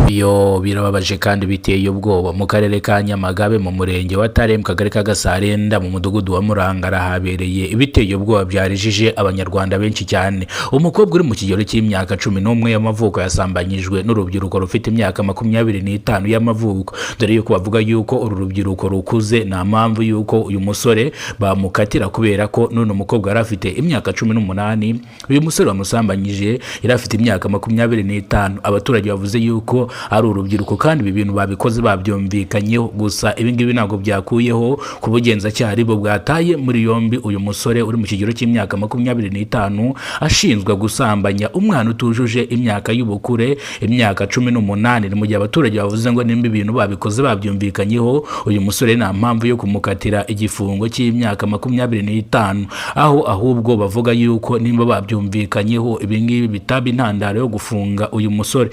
Iyo birababaje kandi biteye ubwoba mu karere ka Nyamagabe mu murenge wa Tare mu kagari ka Gasarenda mu mudugudu wa Murangara habereye ibiteye ubwoba byarijije abanyarwanda benshi cyane. Umukobwa uri mu kigero cy'imyaka 11 y'amavuko yasambanyijwe n'urubyiruko rufite imyaka 25 y'amavuko, dore yuko bavuga yuko uru rubyiruko rukuze nta mpamvu yuko uyu musore bamukatira kubera ko none umukobwa yari afite imyaka 18. Uyu musore wamusambanyije yari afite imyaka 25. Abaturage bavuze yuko ari urubyiruko kandi ibi bintu babikoze babyumvikanyeho, gusa ibi ngibi ntabwo byakuyeho ku bugenzacyaha bo bwataye muri yombi uyu musore uri mu kigero cy'imyaka 25 ashinzwe gusambanya umwana utujuje imyaka y'ubukure imyaka 18. Ni mu gihe abaturage bavuze ngo nimba ibintu babikoze babyumvikanyeho uyu musore nta mpamvu yo kumukatira igifungo cy'imyaka 25, aho ahubwo bavuga yuko nimba babyumvikanyeho ibi ngibi bitaba intandaro yo gufunga uyu musore,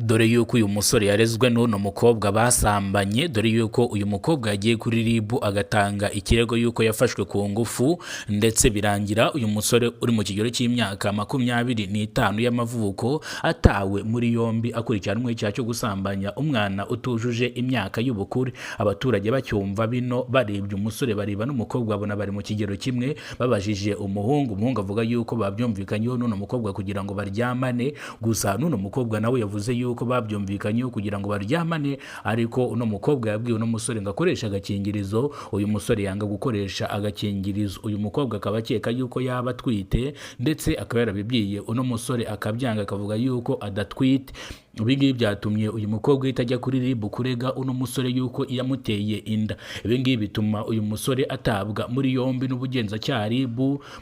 dore yuko uyu musore yarezwe n'uno mukobwa basambanye, dore yuko uyu mukobwa yagiye kuri RIB agatanga ikirego yuko yafashwe ku ngufu, ndetse birangira uyu musore uri mu kigero cy'imyaka 25 y'amavuko atawe muri yombi akurikiranwe icyaha cyo gusambanya umwana utujuje imyaka y'ubukure. Abaturage bacyumva bino barebye umusore bareba n'umukobwa babona bari mu kigero kimwe, babajije umuhungu avuga yuko babyumvikanyeho n'uno mukobwa kugira ngo baryamane, gusa n'uno mukobwa nawe yavuze yuko babyumvikanyeho kugira ngo baryamane, ariko uno mukobwa yabwiye uno musore ngo akoresha agakingirizo. Uyu musore yanga gukoresha agakingirizo, uyu mukobwa akaba akeka yuko yaba atwite, ndetse akaba yarabibwiye uno musore akabyanga akavuga yuko adatwite. Ibi ngibi byatumye uyu mukobwa uhita ajya kuri RIB kurega uno musore yuko yamuteye inda. Ibi ngibi bituma uyu musore atabwa muri yombi n'ubugenzacyaha RIB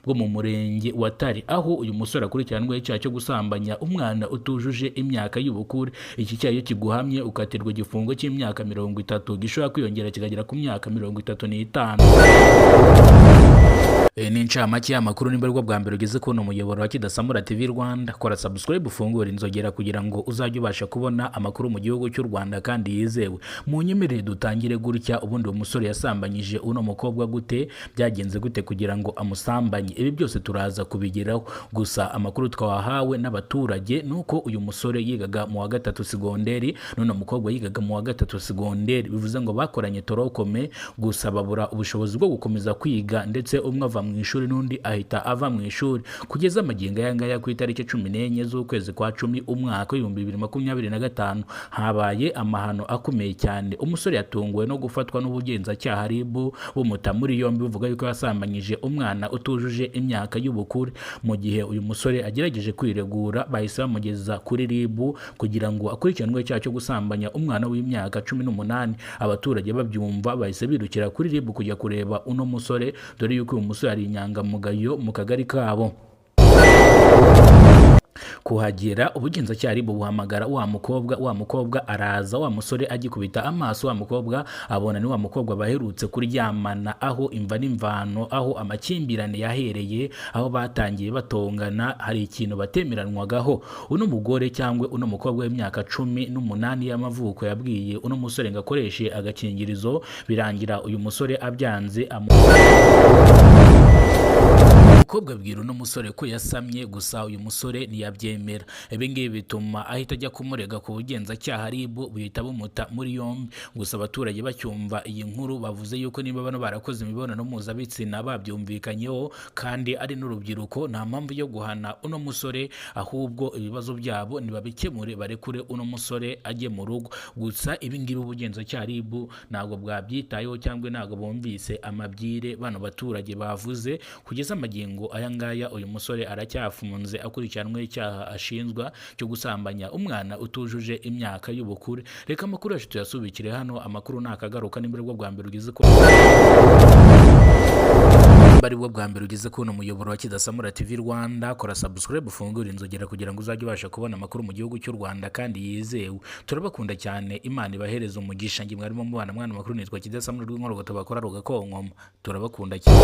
bwo mu murenge wa Tare, aho uyu musore akurikiranwe icyaha cyo gusambanya umwana utujuje imyaka y'ubukure. Iki cyaha iyo kiguhamye ukatirwa igifungo cy'imyaka 30 gishobora kwiyongera kikagera ku myaka 35. Ni incamake y'amakuru nimba rwo bwa mbere ugeze kuno muyoboro wa Kidasamura TV Rwanda, kora subscribe ufungure inzogera kugira ngo uzajye ubasha kubona amakuru mu gihugu cy'u Rwanda kandi yizewe. Mu nyemerere dutangire gutya, ubundi uwo musore yasambanyije uno mukobwa gute, byagenze gute kugira ngo amusambanye, ibi byose turaza kubigeraho. Gusa amakuru twahawe n'abaturage nuko uyu musore yigaga mu wa 3 segonderi, none umukobwa yigaga mu wa 3 segonderi, bivuze ngo bakoranye torokome, gusa babura ubushobozi bwo gukomeza kwiga, ndetse umwe ava mu ishuri n'undi ahita ava mu ishuri. Kugeza amagingo yangaya ku itariki 14 z'ukwezi kwa 10 umwaka wa 2025 habaye amahano akomeye cyane. Umusore yatunguwe no gufatwa n'ubugenzacyaha RIB bumuta muri yombi buvuga yuko yasambanyije umwana utujuje imyaka y'ubukure. Mu gihe uyu musore agerageje kwiregura, bahise bamugeza kuri RIB kugira ngo akurikiranwe icyaha cyo gusambanya umwana w'imyaka 18. Abaturage babyumva bahise birukira kuri RIB kujya kureba uno musore, dore yuko uyu musore ari inyangamugayo mu kagari kabo. Kuhagera ubugenzacyaha RIB buhamagara wa mukobwa araza, wa musore agikubita amaso wa mukobwa abona ni wa mukobwa baherutse kuryamana, aho imva n'imvano, aho amakimbirane yahereye, aho batangiye batongana, hari ikintu batemeranwagaho. Uno mugore cyangwa uno mukobwa w'imyaka 18 y'amavuko yabwiye uno musore ngo akoreshe agakingirizo, birangira uyu musore abyanze umukobwa abwira uno musore ko yasamye, gusa uyu musore ntiyabyemera. Ibi ngibi bituma ahita ajya kumurega ku bugenzacyaha RIB buhita bumuta muri yombi. Gusa abaturage bacyumva iyi nkuru bavuze yuko niba bano barakoze imibonano mpuzabitsina babyumvikanyeho kandi ari n'urubyiruko, nta mpamvu yo guhana uno musore, ahubwo ibibazo byabo nibabikemure barekure uno musore ajye mu rugo. Gusa ibi ngibi ubugenzacyaha RIB ntabwo bwabyitayeho cyangwa ntabwo bumvise amabwire bano baturage bavuze. Kugeza amagingo aya ngaya uyu musore aracyafunze akurikiranwe icyaha ashinjwa cyo gusambanya umwana utujuje imyaka y'ubukure. Reka amakuru yacu tuyasubikire hano, amakuru nakagaruka nimba rwo bwa mbere ugeze kuno muyoboro wa Kidasamura TV Rwanda, kora subscribe ufungure inzogera kugira ngo uzajye ubasha kubona amakuru mu gihugu cy'u Rwanda kandi yizewe. Turabakunda cyane, Imana ibahereza umugisha. Ngi mwarimo mubana mwana makuru, nitwa Kidasamura rw'inkoro bakora rugakonkoma. Turabakunda cyane.